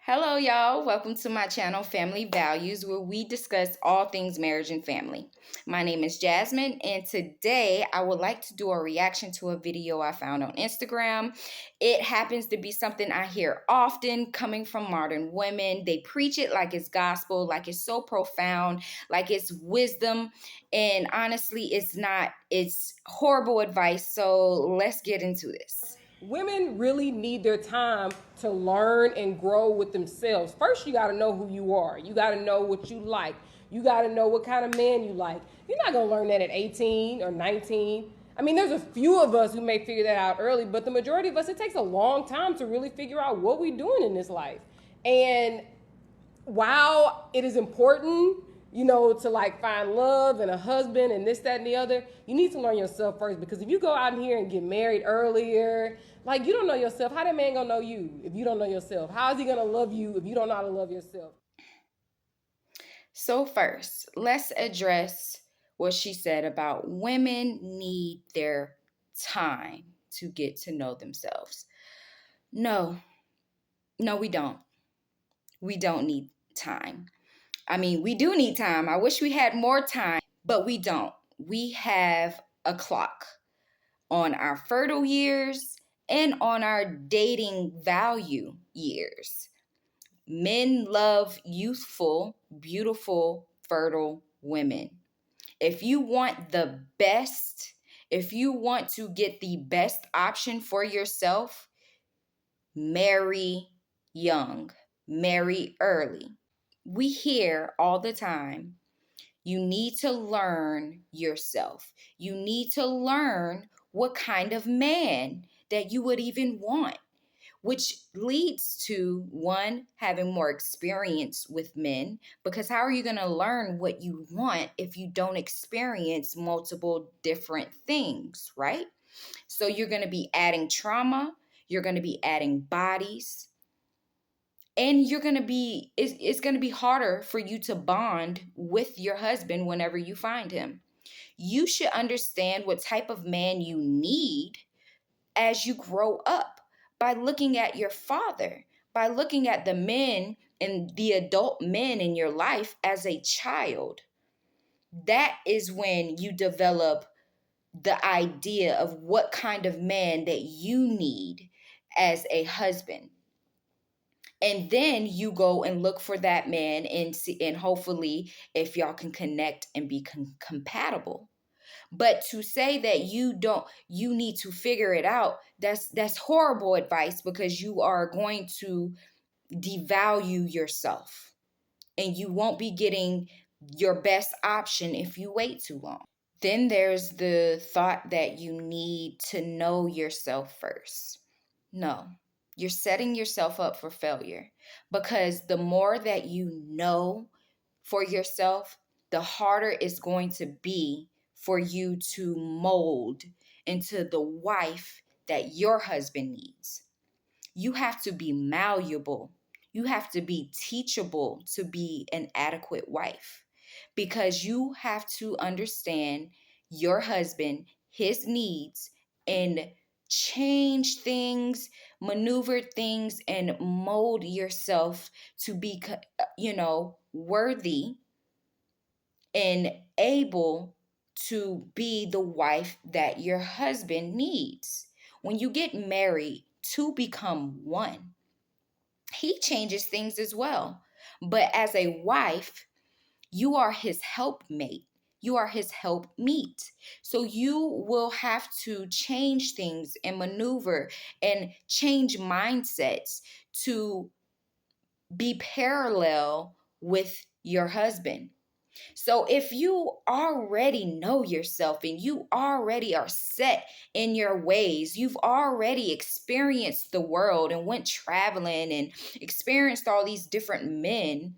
Hello, y'all. Welcome to my channel, Family Values, where we discuss all things marriage and family. My name is Jasmine, and today I would like to do a reaction to a video I found on Instagram. It happens to be something I hear often coming from modern women. They preach it like it's gospel, like it's so profound, like it's wisdom, and honestly, it's not. It's horrible advice. So let's get into this. Women really need their time to learn and grow with themselves. First, you got to know who you are. You got to know what you like. You got to know what kind of man you like. You're not going to learn that at 18 or 19. I mean, there's a few of us who may figure that out early, but the majority of us, it takes a long time to really figure out what we're doing in this life. And while it is important, to like find love and a husband and this, that, and the other, you need to learn yourself first. Because if you go out here and get married earlier, like you don't know yourself, how that man gonna know you if you don't know yourself? How is he gonna love you if you don't know how to love yourself? So, first, let's address what she said about women need their time to get to know themselves. No, no, we don't. We don't need time. I mean, we do need time. I wish we had more time, but we don't. We have a clock on our fertile years and on our dating value years. Men love youthful, beautiful, fertile women. If you want the best, if you want to get the best option for yourself, marry young, marry early. We hear all the time, you need to learn yourself. You need to learn what kind of man that you would even want, which leads to one, having more experience with men, because how are you going to learn what you want if you don't experience multiple different things, right? So you're going to be adding trauma, you're going to be adding bodies, and you're going to be it's going to be harder for you to bond with your husband whenever you find him. You should understand what type of man you need as you grow up by looking at your father, by looking at the men and the adult men in your life as a child. That is when you develop the idea of what kind of man that you need as a husband. And then you go and look for that man and see, and hopefully if y'all can connect and be compatible. But to say that you need to figure it out, that's horrible advice, because you are going to devalue yourself and you won't be getting your best option if you wait too long. Then there's the thought that you need to know yourself first. No, you're setting yourself up for failure, because the more that you know for yourself, the harder it's going to be for you to mold into the wife that your husband needs. You have to be malleable. You have to be teachable to be an adequate wife, because you have to understand your husband, his needs, and change things, maneuver things, and mold yourself to be, worthy and able to be the wife that your husband needs. When you get married, two become one. He changes things as well. But as a wife, you are his helpmate. You are his helpmeet. So you will have to change things and maneuver and change mindsets to be parallel with your husband. So if you already know yourself and you already are set in your ways, you've already experienced the world and went traveling and experienced all these different men,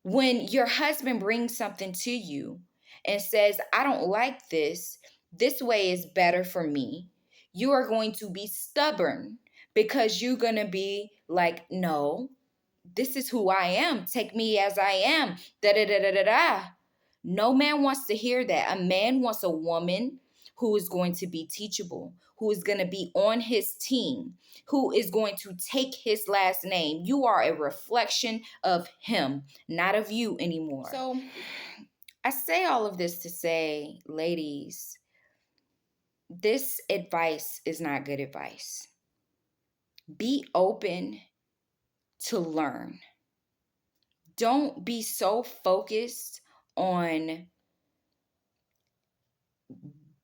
when your husband brings something to you and says, I don't like this way is better for me, you are going to be stubborn, because you're going to be like, no, this is who I am. Take me as I am. Da da da da da da. No man wants to hear that. A man wants a woman who is going to be teachable, who is going to be on his team, who is going to take his last name. You are a reflection of him, not of you anymore. So I say all of this to say, ladies, this advice is not good advice. Be open to learn. Don't be so focused on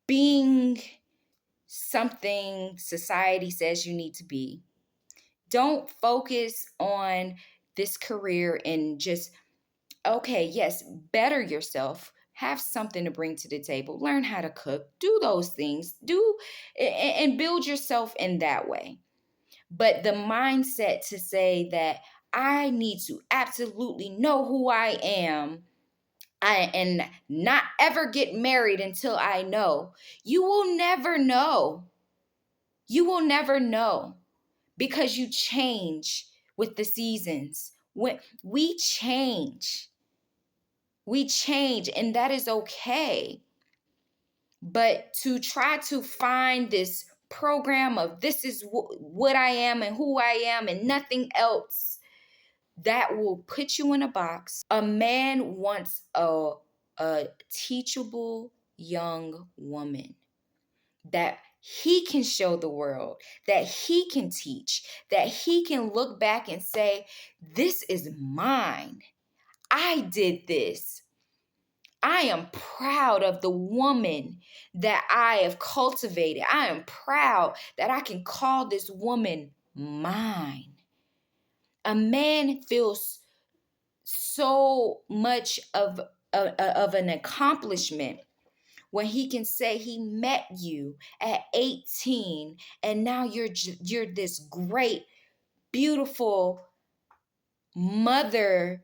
being something society says you need to be. Don't focus on this career and just, okay, yes, better yourself. Have something to bring to the table. Learn how to cook. Do those things. Do and build yourself in that way. But the mindset to say that I need to absolutely know who I am and not ever get married until I know. You will never know. You will never know because you change with the seasons. When we change, and that is okay. But to try to find this program of this is what I am and who I am and nothing else, that will put you in a box. A man wants a teachable young woman that he can show the world, that he can teach, that he can look back and say, this is mine. I did this. I am proud of the woman that I have cultivated. I am proud that I can call this woman mine. A man feels so much of an accomplishment when he can say he met you at 18 and now you're this great, beautiful mother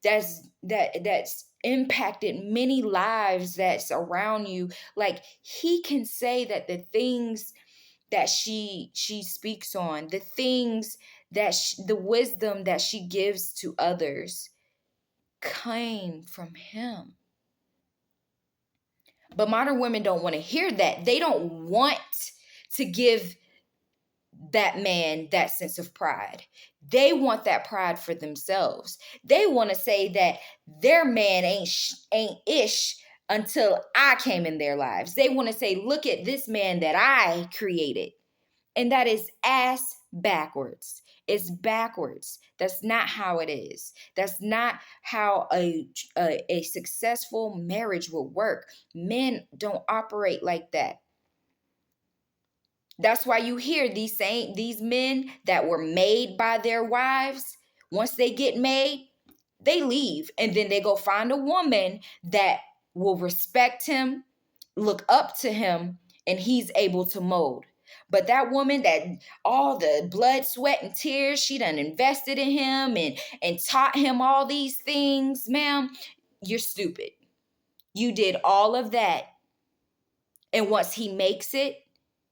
that's impacted many lives that's around you. Like, he can say that the things that she speaks on, the things that the wisdom that she gives to others came from him. But modern women don't want to hear that. They don't want to give that man that sense of pride. They want that pride for themselves. They want to say that their man ain't ish until I came in their lives. They want to say, look at this man that I created. And that is ass backwards. It's backwards. That's not how it is. That's not how a successful marriage will work. Men don't operate like that. That's why you hear these men that were made by their wives, once they get made, they leave and then they go find a woman that will respect him, look up to him, and he's able to mold. But that woman that all the blood, sweat, and tears, she done invested in him and taught him all these things, ma'am, you're stupid. You did all of that. And once he makes it,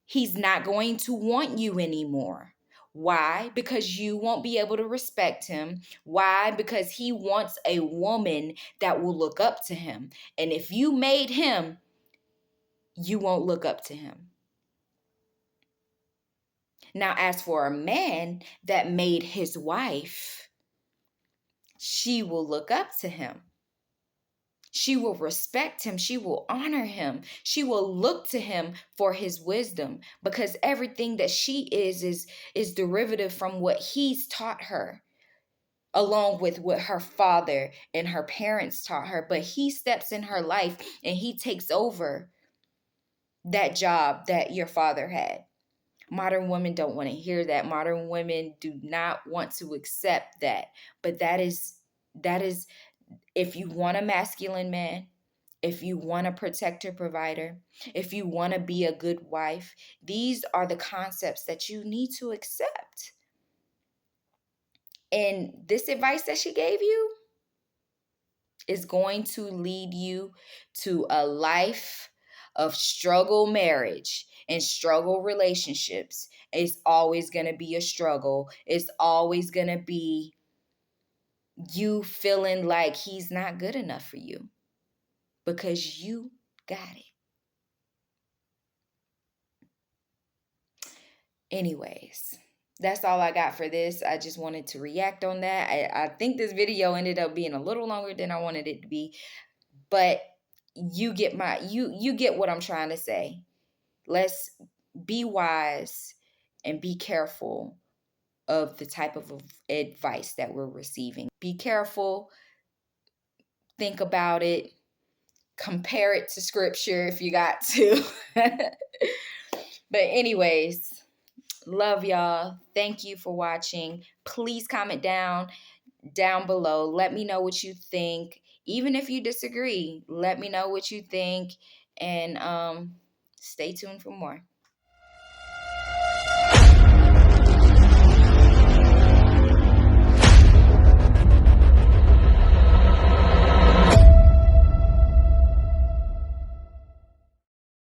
he's not going to want you anymore. Why? Because you won't be able to respect him. Why? Because he wants a woman that will look up to him. And if you made him, you won't look up to him. Now, as for a man that made his wife, she will look up to him. She will respect him. She will honor him. She will look to him for his wisdom, because everything that she is derivative from what he's taught her, along with what her father and her parents taught her. But he steps in her life and he takes over that job that your father had. Modern women don't want to hear that. Modern women do not want to accept that. But that is, if you want a masculine man, if you want a protector, provider, if you want to be a good wife, these are the concepts that you need to accept. And this advice that she gave you is going to lead you to a life of struggle marriage and struggle relationships. It's always going to be a struggle. It's always going to be you feeling like he's not good enough for you because you got it. Anyways, that's all I got for this. I just wanted to react on that. I think this video ended up being a little longer than I wanted it to be, but you get you get what I'm trying to say. Let's be wise and be careful of the type of advice that we're receiving. Be careful, think about it, compare it to scripture if you got to. But anyways, love y'all. Thank you for watching. Please comment down below. Let me know what you think. Even if you disagree, let me know what you think, and stay tuned for more.